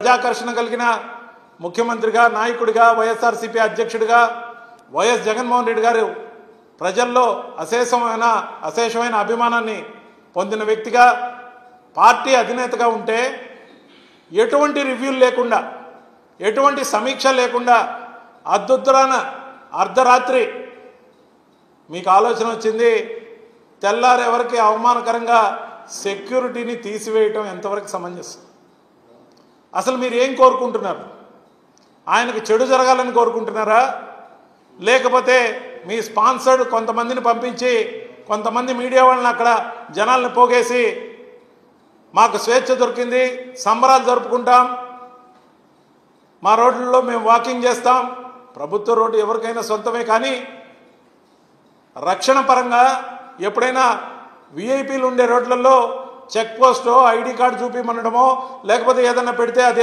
ప్రజాకర్షణ కలిగిన ముఖ్యమంత్రిగా, నాయకుడిగా, వైఎస్ఆర్సీపీ అధ్యక్షుడిగా వైఎస్ జగన్మోహన్ రెడ్డి గారు ప్రజల్లో అశేషమైన అభిమానాన్ని పొందిన వ్యక్తిగా, పార్టీ అధినేతగా ఉంటే ఎటువంటి రివ్యూలు లేకుండా, ఎటువంటి సమీక్ష లేకుండా అర్ధరాత్రి మీకు ఆలోచన వచ్చింది. తెల్లారు ఎవరికి అవమానకరంగా సెక్యూరిటీని తీసివేయటం ఎంతవరకు సమంజసం? అసలు మీరు ఏం కోరుకుంటున్నారు? ఆయనకు చెడు జరగాలని కోరుకుంటున్నారా? లేకపోతే మీ స్పాన్సర్డ్ కొంతమందిని పంపించి కొంతమంది మీడియా వాళ్ళని అక్కడ జనాలను పోగేసి మాకు స్వేచ్ఛ దొరికింది, సంబరాలు జరుపుకుంటాం, మా రోడ్లలో మేము వాకింగ్ చేస్తాం. ప్రభుత్వ రోడ్డు ఎవరికైనా సొంతమే, కానీ రక్షణ పరంగా ఎప్పుడైనా విఐపీలు ఉండే రోడ్లలో చెక్ పోస్టో ఐడి కార్డు చూపిమనడమో లేకపోతే ఏదన్నా పెడితే అదే